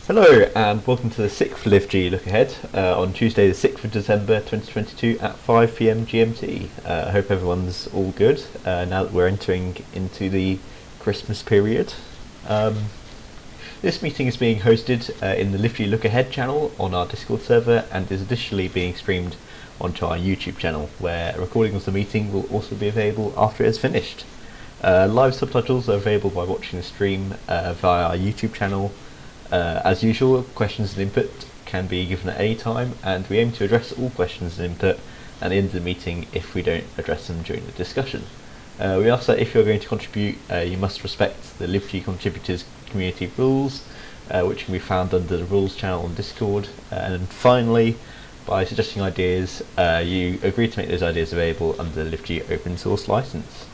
Hello and welcome to the 6th LiveG Lookahead on Tuesday the 6th of December 2022 at 5 PM GMT. I hope everyone's all good now that we're entering into the Christmas period. This meeting is being hosted in the LiveG Lookahead channel on our Discord server and is additionally being streamed onto our YouTube channel, where a recording of the meeting will also be available after it is finished. Live subtitles are available by watching the stream via our YouTube channel. As usual, questions and input can be given at any time, and we aim to address all questions and input at the end of the meeting if we don't address them during the discussion. We ask that if you're going to contribute, you must respect the LiveG contributors community rules, which can be found under the rules channel on Discord. And finally, by suggesting ideas, you agree to make those ideas available under the LiveG open source license.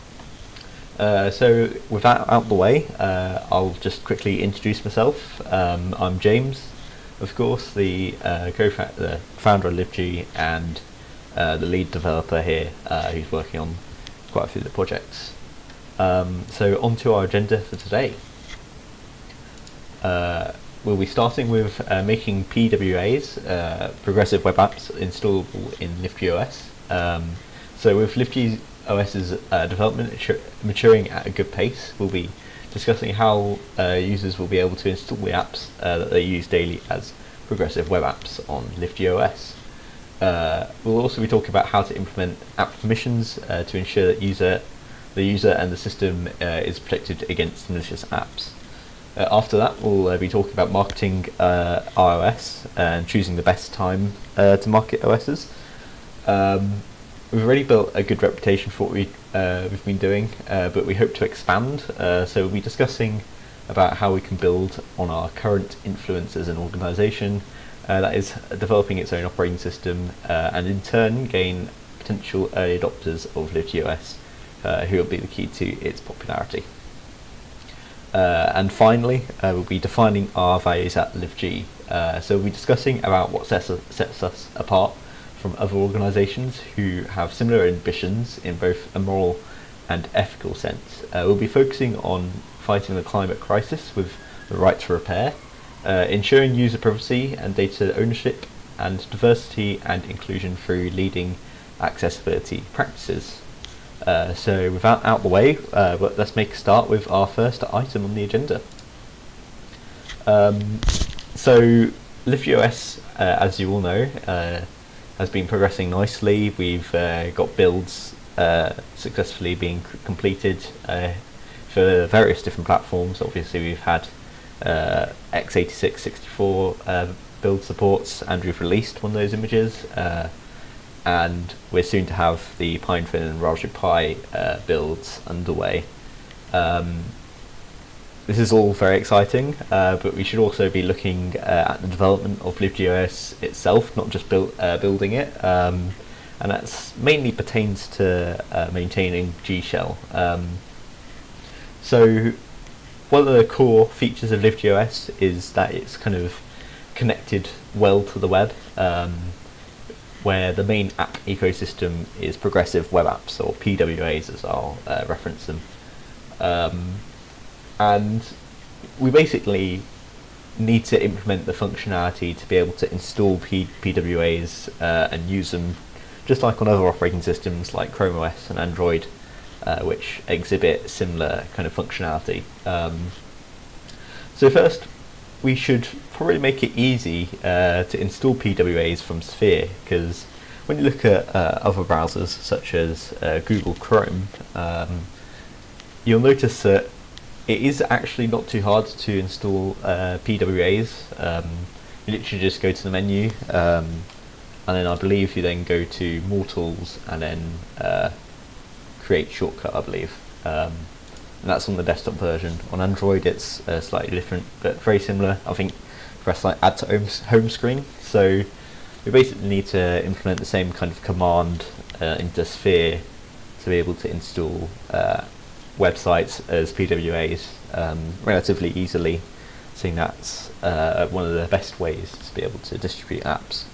So with that out of the way, I'll just quickly introduce myself. I'm James, of course, the founder of LiveG and the lead developer here, who's working on quite a few of the projects. So on to our agenda for today. We'll be starting with making PWAs, progressive web apps, installable in LiveG OS. So with LiveG OS's development maturing at a good pace, we'll be discussing how users will be able to install the apps that they use daily as progressive web apps on LiveG OS. We'll also be talking about how to implement app permissions to ensure that the user and the system is protected against malicious apps. After that, we'll be talking about marketing iOS and choosing the best time to market OSs. We've already built a good reputation for what we've been doing, but we hope to expand. So we'll be discussing about how we can build on our current influence as an organisation that is developing its own operating system, and in turn gain potential early adopters of LiveG OS, who will be the key to its popularity. And finally, we'll be defining our values at LiveG. So we'll be discussing about what sets us apart from other organisations who have similar ambitions in both a moral and ethical sense. We'll be focusing on fighting the climate crisis with the right to repair, ensuring user privacy and data ownership, and diversity and inclusion through leading accessibility practices. So with that out the way, let's make a start with our first item on the agenda. So LiveGOS, as you all know, has been progressing nicely. We've got builds successfully being completed for various different platforms. Obviously we've had x86 64 build supports, and we've released one of those images, and we're soon to have the Pinefin and Raspberry Pi builds underway. This is all very exciting, but we should also be looking at the development of LiveGOS itself, not just building it, and that mainly pertains to maintaining G Shell. So one of the core features of LiveGOS is that it's kind of connected well to the web, where the main app ecosystem is progressive web apps, or PWAs as I'll reference them. And we basically need to implement the functionality to be able to install PWAs and use them just like on other operating systems like Chrome OS and Android, which exhibit similar kind of functionality. So first, we should probably make it easy to install PWAs from Sphere, because when you look at other browsers such as Google Chrome, you'll notice that it is actually not too hard to install PWAs. You literally just go to the menu, and then I believe you then go to More Tools and then Create Shortcut, I believe. And that's on the desktop version. On Android it's slightly different, but very similar. I think press like Add to home screen. So we basically need to implement the same kind of command into Sphere to be able to install websites as PWAs relatively easily, seeing that's one of the best ways to be able to distribute apps.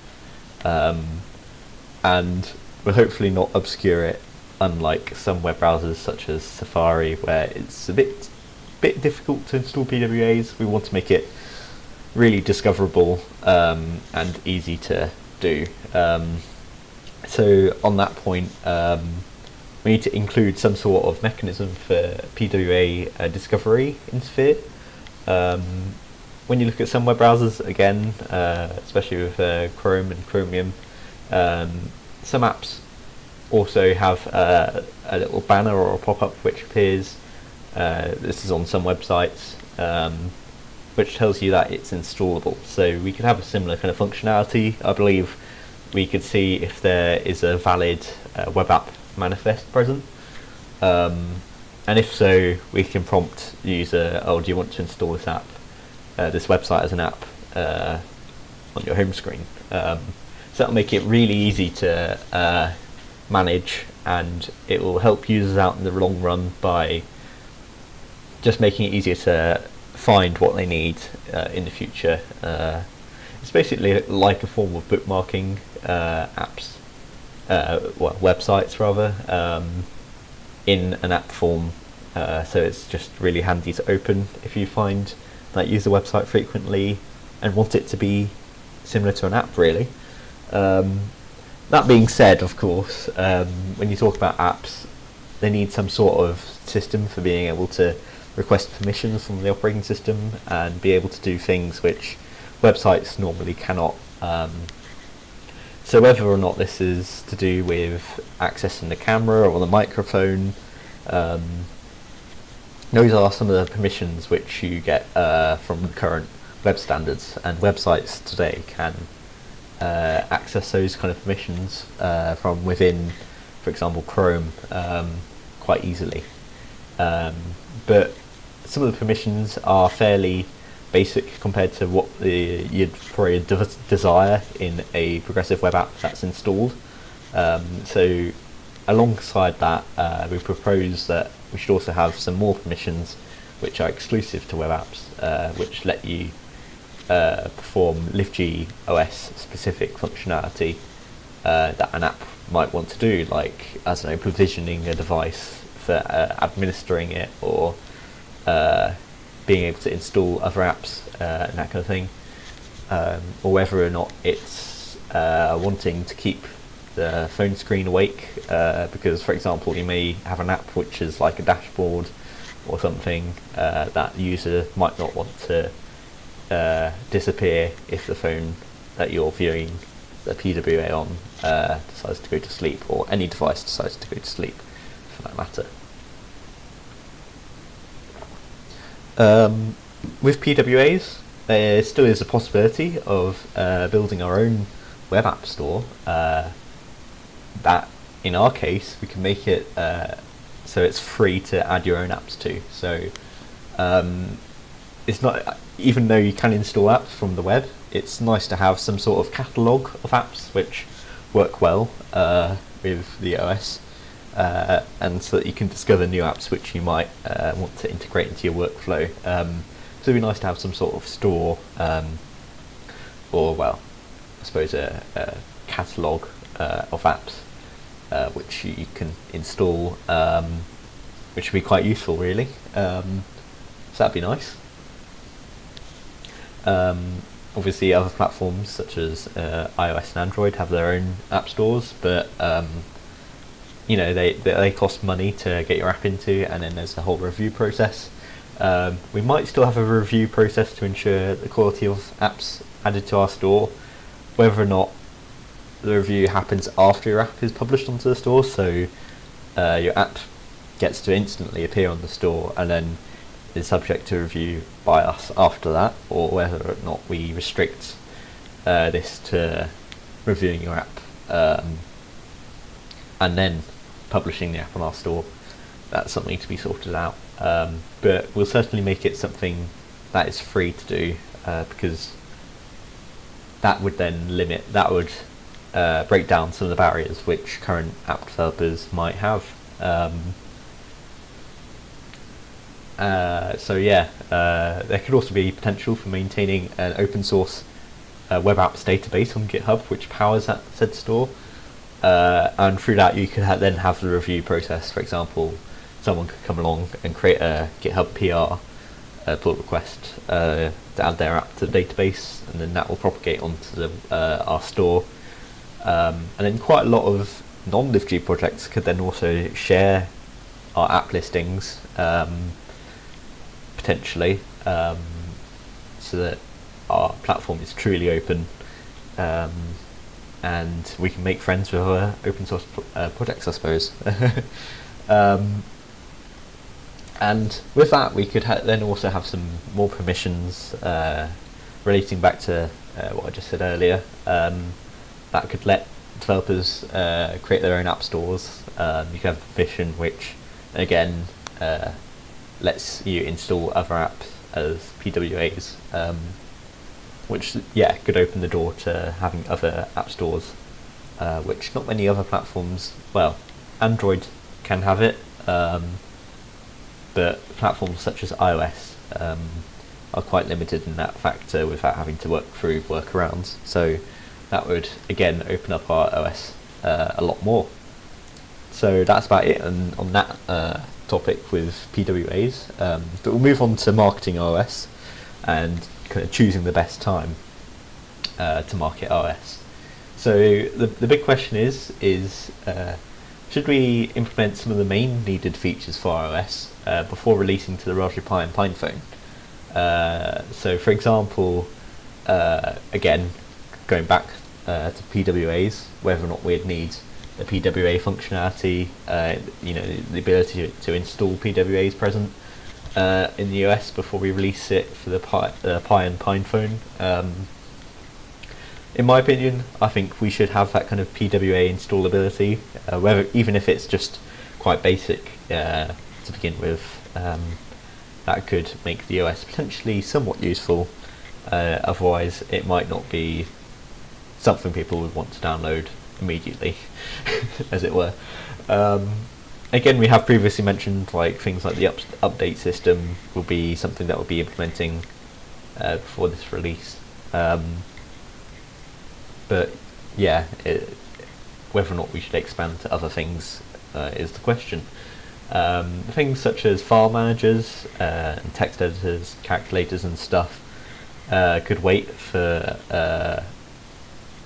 And we'll hopefully not obscure it, unlike some web browsers such as Safari, where it's a bit difficult to install PWAs. We want to make it really discoverable and easy to do. So on that point, we need to include some sort of mechanism for PWA discovery in Sphere. When you look at some web browsers, again, especially with Chrome and Chromium, some apps also have a little banner or a pop-up which appears. This is on some websites, which tells you that it's installable. So we could have a similar kind of functionality. I believe we could see if there is a valid web app manifest present, and if so, we can prompt the user, oh, do you want to install this app, this website as an app on your home screen. So that'll make it really easy to manage, and it will help users out in the long run by just making it easier to find what they need in the future. It's basically like a form of bookmarking apps, websites rather, in an app form. So it's just really handy to open if you find that use the website frequently and want it to be similar to an app, really. That being said, of course, when you talk about apps, they need some sort of system for being able to request permissions from the operating system and be able to do things which websites normally cannot. So whether or not this is to do with accessing the camera or the microphone, those are some of the permissions which you get from current web standards, and websites today can access those kind of permissions from within, for example, Chrome, quite easily. But some of the permissions are fairly basic compared to what you'd probably desire in a progressive web app that's installed. So alongside that, we propose that we should also have some more permissions which are exclusive to web apps, which let you perform LiveG OS specific functionality that an app might want to do, like, I don't know, provisioning a device for administering it, or being able to install other apps and that kind of thing, or whether or not it's wanting to keep the phone screen awake, because, for example, you may have an app which is like a dashboard or something that the user might not want to disappear if the phone that you're viewing the PWA on decides to go to sleep, or any device decides to go to sleep for that matter. With PWAs, there still is a possibility of building our own web app store. That, in our case, we can make it so it's free to add your own apps to. So it's not, even though you can install apps from the web, it's nice to have some sort of catalogue of apps which work well with the OS, and so that you can discover new apps which you might want to integrate into your workflow. So it'd be nice to have some sort of store, or, well, I suppose a catalogue of apps which you can install, which would be quite useful, really. So that'd be nice. Obviously, other platforms such as iOS and Android have their own app stores, but you know, they cost money to get your app into, and then there's the whole review process. We might still have a review process to ensure the quality of apps added to our store, whether or not the review happens after your app is published onto the store, so your app gets to instantly appear on the store and then is subject to review by us after that, or whether or not we restrict this to reviewing your app and then publishing the app on our store. That's something to be sorted out, but we'll certainly make it something that is free to do, because that would then break down some of the barriers which current app developers might have. So yeah, there could also be potential for maintaining an open source web apps database on GitHub which powers that said store, and through that you could then have the review process. For example, someone could come along and create a GitHub PR pull request to add their app to the database, and then that will propagate onto our store, and then quite a lot of non-LiveG projects could then also share our app listings, potentially, so that our platform is truly open, and we can make friends with other open source projects, I suppose. And with that, we could then also have some more permissions relating back to what I just said earlier, that could let developers create their own app stores. You can have permission which, again, lets you install other apps as PWAs, which, yeah, could open the door to having other app stores, which not many other platforms, well, Android can have it, but platforms such as iOS are quite limited in that factor without having to work through workarounds. So that would, again, open up our OS a lot more. So that's about it on that topic with PWAs. But we'll move on to marketing OS and kind of choosing the best time to market OS. So the big question is should we implement some of the main needed features for iOS before releasing to the Raspberry Pi and PinePhone? So for example, again, going back to PWAs, whether or not we'd need the PWA functionality, the ability to install PWAs present in the US before we release it for the Pi and PinePhone. In my opinion, I think we should have that kind of PWA installability, even if it's just quite basic to begin with. That could make the OS potentially somewhat useful. Otherwise, it might not be something people would want to download immediately, as it were. again, we have previously mentioned like things like the update system will be something that will be implementing before this release. But yeah, whether or not we should expand to other things is the question. Things such as file managers and text editors, calculators and stuff could wait for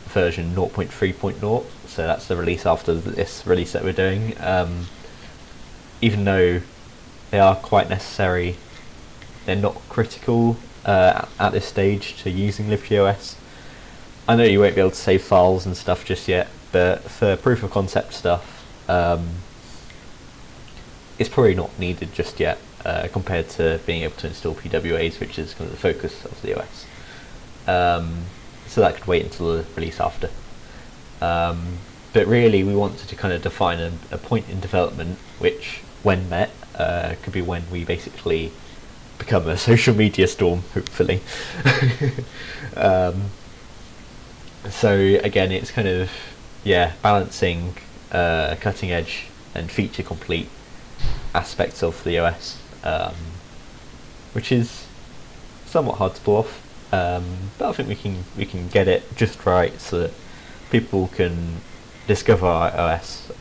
version 0.3.0, so that's the release after this release that we're doing. Even though they are quite necessary, they're not critical at this stage to using LiveG. I know you won't be able to save files and stuff just yet, but for proof of concept stuff, it's probably not needed just yet compared to being able to install PWAs, which is kind of the focus of the OS. So that could wait until the release after. But really, we wanted to kind of define a point in development which, when met, could be when we basically become a social media storm, hopefully. So again, it's kind of balancing cutting edge and feature complete aspects of the OS, which is somewhat hard to pull off. But I think we can get it just right so that people can discover our OS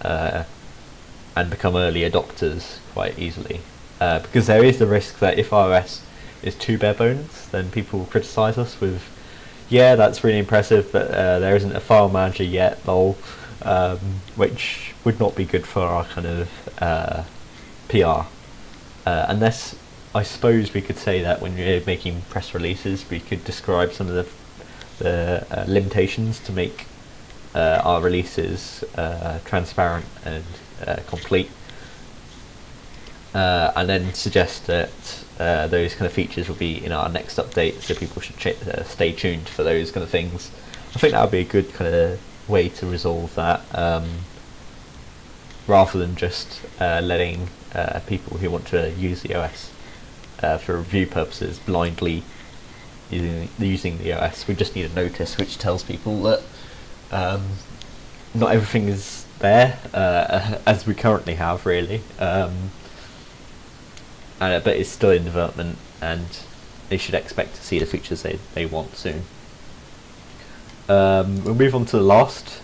and become early adopters quite easily. Because there is the risk that if our OS is too bare bones, then people will criticise us with, yeah, that's really impressive, but there isn't a file manager yet, lol, which would not be good for our kind of PR. Unless, I suppose we could say that when you're making press releases, we could describe some of the limitations to make our releases transparent and complete, and then suggest that those kind of features will be in our next update, so people should stay tuned for those kind of things. I think that would be a good kind of way to resolve that, rather than just letting people who want to use the OS for review purposes blindly using the OS. We just need a notice which tells people that not everything is there as we currently have, really, but it's still in development, and they should expect to see the features they want soon. We'll move on to the last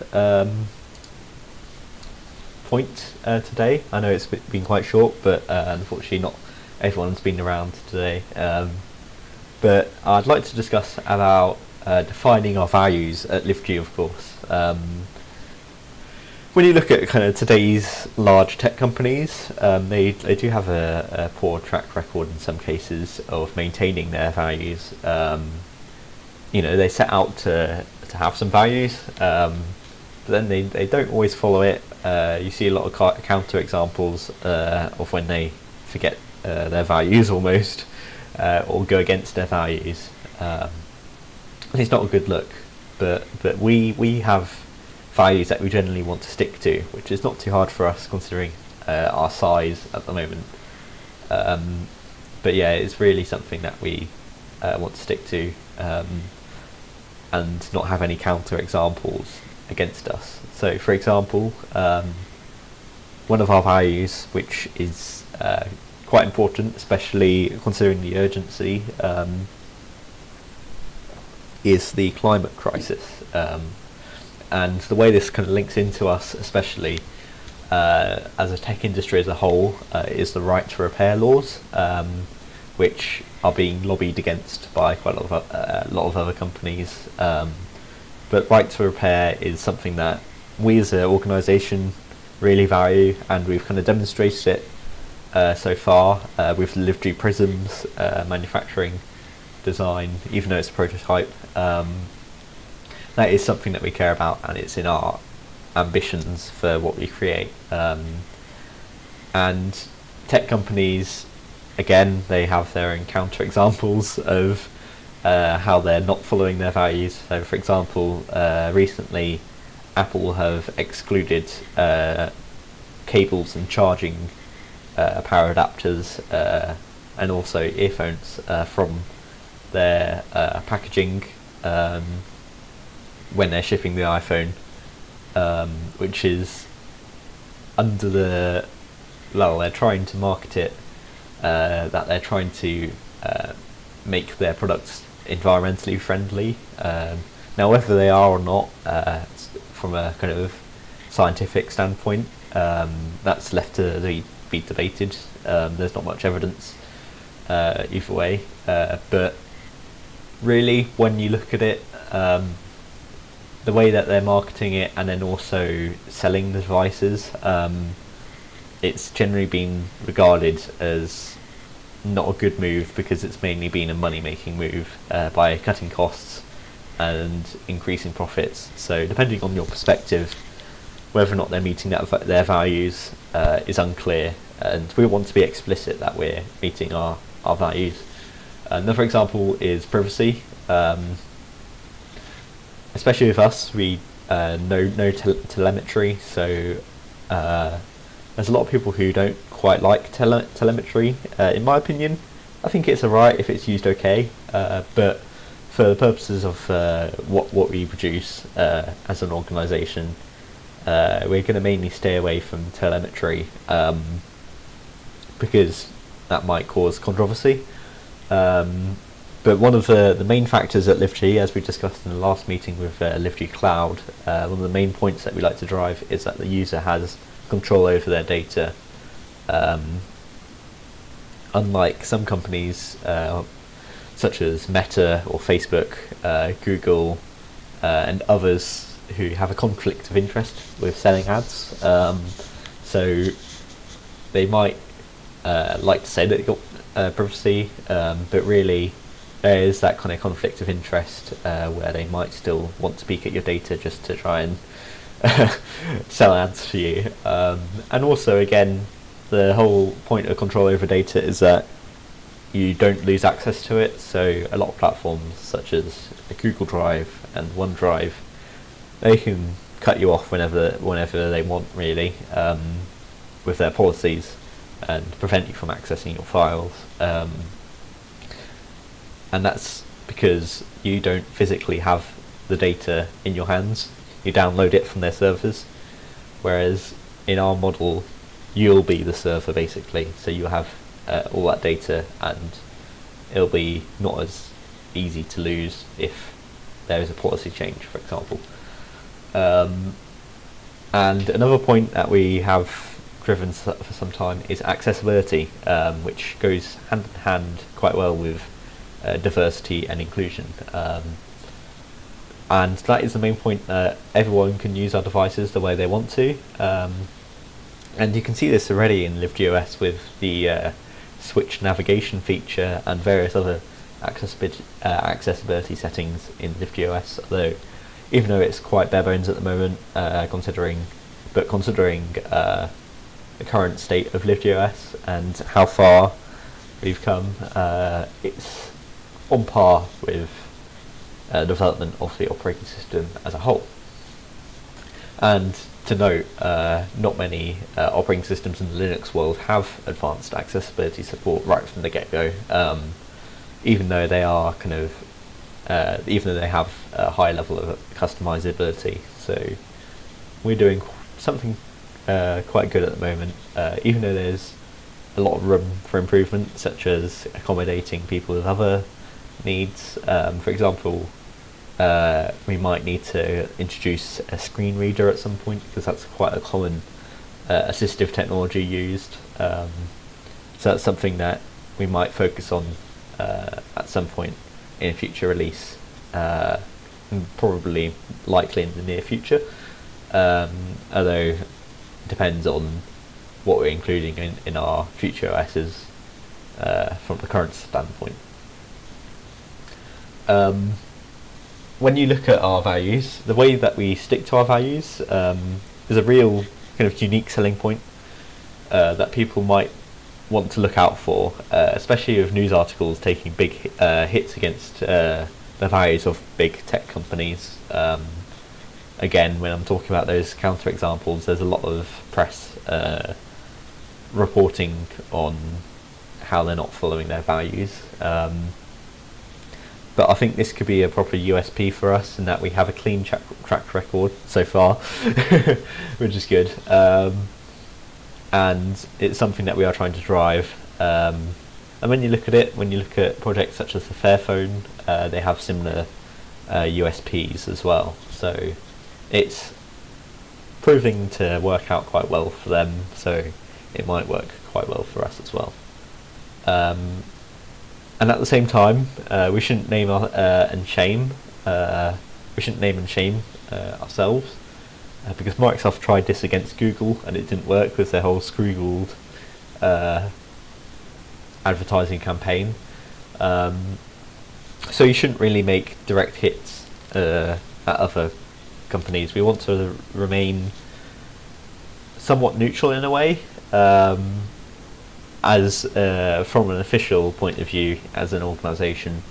point today. I know it's been quite short, but unfortunately not everyone's been around today. But I'd like to discuss about defining our values at LiveG, of course. When you look at kind of today's large tech companies, they do have a poor track record in some cases of maintaining their values. They set out to have some values, but then they don't always follow it. You see a lot of counter examples of when they forget their values almost, or go against their values. It's not a good look, but we have values that we generally want to stick to, which is not too hard for us considering our size at the moment. But yeah, it's really something that we want to stick to, and not have any counter examples against us. So for example, one of our values, which is quite important, especially considering the urgency, is the climate crisis. And the way this kind of links into us, especially as a tech industry as a whole, is the right to repair laws, which are being lobbied against by quite a lot of other companies. But right to repair is something that we as an organisation really value, and we've kind of demonstrated it so far with the LiveG Prisms manufacturing design, even though it's a prototype. That is something that we care about, and it's in our ambitions for what we create. And tech companies, again, they have their own counter examples of how they're not following their values. So for example, recently Apple have excluded cables and charging power adapters and also earphones from their packaging when they're shipping the iPhone, which is under the well, they're trying to market it, that they're trying to make their products environmentally friendly. Now, whether they are or not, from a kind of scientific standpoint, that's left to be debated. There's not much evidence either way, but really, when you look at it, the way that they're marketing it and then also selling the devices, it's generally been regarded as not a good move, because it's mainly been a money-making move by cutting costs and increasing profits. So depending on your perspective, whether or not they're meeting their values is unclear, and we want to be explicit that we're meeting our values. Another example is privacy. Especially with us, we no telemetry, so there's a lot of people who don't quite like telemetry. In my opinion, I think it's alright if it's used okay, but for the purposes of what we produce as an organisation, we're going to mainly stay away from telemetry, because that might cause controversy. But one of the main factors at LiveG, as we discussed in the last meeting with LiveG Cloud, one of the main points that we like to drive is that the user has control over their data. Unlike some companies, such as Meta or Facebook, Google, and others who have a conflict of interest with selling ads, so they might like to say that they've got privacy, but really there is that kind of conflict of interest where they might still want to peek at your data just to try and sell ads for you. And also, again, the whole point of control over data is that you don't lose access to it. So a lot of platforms such as Google Drive and OneDrive, they can cut you off whenever they want, really, with their policies, and prevent you from accessing your files. And that's because you don't physically have the data in your hands. You download it from their servers, whereas in our model, you'll be the server, basically. So you'll have all that data, and it'll be not as easy to lose if there is a policy change, for example. And another point that we have driven for some time is accessibility, which goes hand in hand quite well with diversity and inclusion. And that is the main point, that everyone can use our devices the way they want to. And you can see this already in LiveGOS with the switch navigation feature and various other accessibility settings in LiveGOS, although even though it's quite bare bones at the moment, considering the current state of LiveGOS and how far we've come, it's on par with development of the operating system as a whole. And to note, not many operating systems in the Linux world have advanced accessibility support right from the get-go, even though they are even though they have a high level of customizability. So we're doing something quite good at the moment, even though there's a lot of room for improvement, such as accommodating people with other needs. For example, we might need to introduce a screen reader at some point, because that's quite a common assistive technology used. So that's something that we might focus on at some point in a future release, probably likely in the near future, although it depends on what we're including in our future OSs from the current standpoint. When you look at our values, the way that we stick to our values is a real kind of unique selling point that people might want to look out for, especially with news articles taking big hits against the values of big tech companies. Again, when I'm talking about those counter examples, there's a lot of press reporting on how they're not following their values. But I think this could be a proper USP for us, in that we have a clean track record so far, which is good. and it's something that we are trying to drive. And when you look at projects such as the Fairphone, they have similar USPs as well. So it's proving to work out quite well for them. So it might work quite well for us as well. And at the same time, we shouldn't name and shame. We shouldn't name and shame ourselves, because Microsoft tried this against Google and it didn't work with their whole Scroogled advertising campaign. So you shouldn't really make direct hits at other companies. We want to remain somewhat neutral in a way, as from an official point of view as an organisation,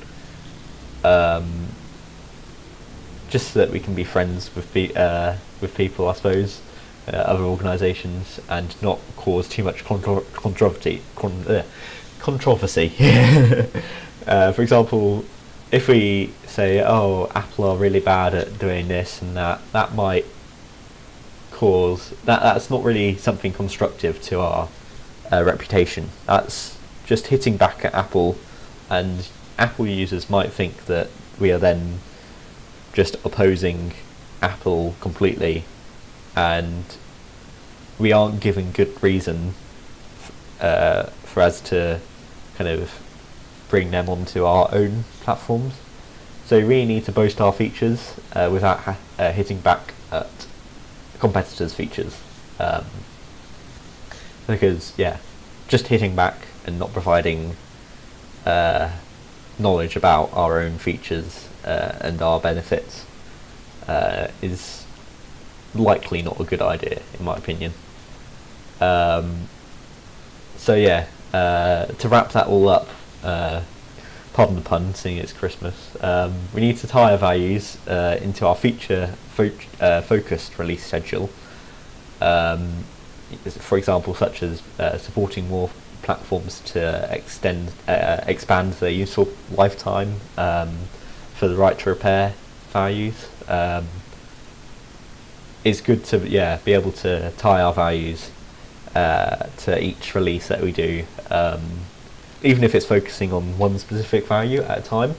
just so that we can be friends with people, I suppose, other organisations, and not cause too much controversy. For example, if we say, "Oh, Apple are really bad at doing this and that," that might cause that's not really something constructive to our reputation. That's just hitting back at Apple, and Apple users might think that we are then just opposing Apple completely, and we aren't giving good reason for us to kind of bring them onto our own platforms. So we really need to boast our features without hitting back at competitors' features. Because just hitting back and not providing knowledge about our own features and our benefits is likely not a good idea, in my opinion. To wrap that all up, pardon the pun, seeing it's Christmas, we need to tie our values into our feature focused release schedule. For example, such as supporting more platforms to expand their useful lifetime for the right to repair values. It's good to be able to tie our values to each release that we do, even if it's focusing on one specific value at a time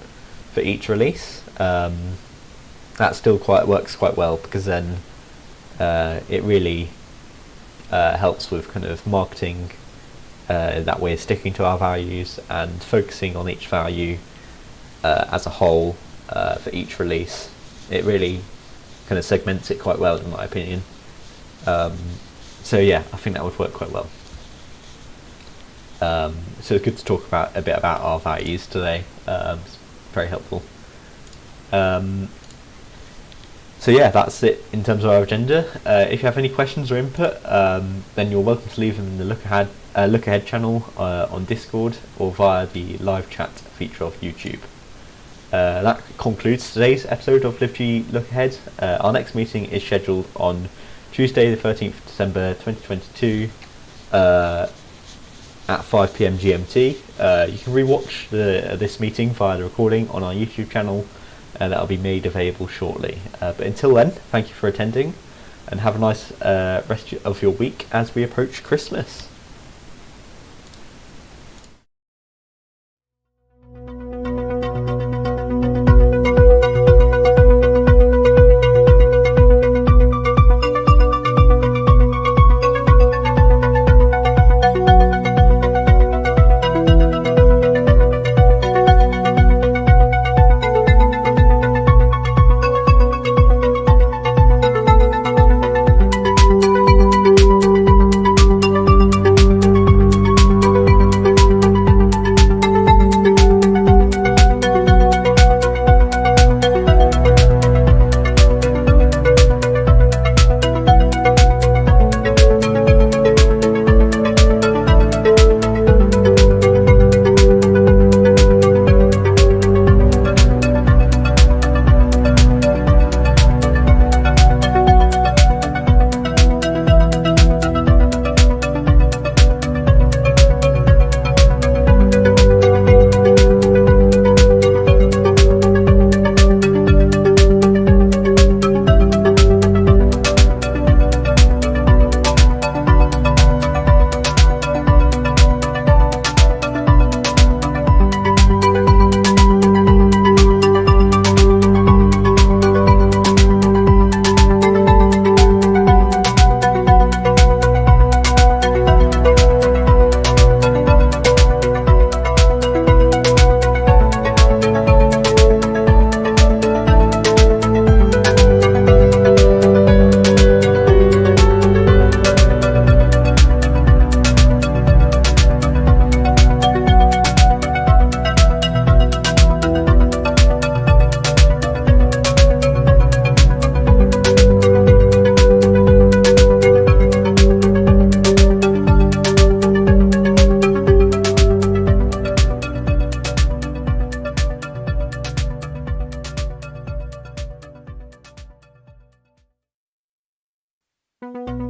for each release. That still works quite well, because then it really helps with kind of marketing that we're sticking to our values and focusing on each value as a whole for each release. It really kind of segments it quite well, in my opinion. I think that would work quite well. So it's good to talk a bit about our values today. It's very helpful. That's it in terms of our agenda. If you have any questions or input, then you're welcome to leave them in the Lookahead channel on Discord or via the live chat feature of YouTube. That concludes today's episode of LiveG Lookahead. Our next meeting is scheduled on Tuesday the 13th of December 2022 at 5 PM GMT. You can rewatch this meeting via the recording on our YouTube channel, and that'll be made available shortly. But until then, thank you for attending, and have a nice rest of your week as we approach Christmas. you.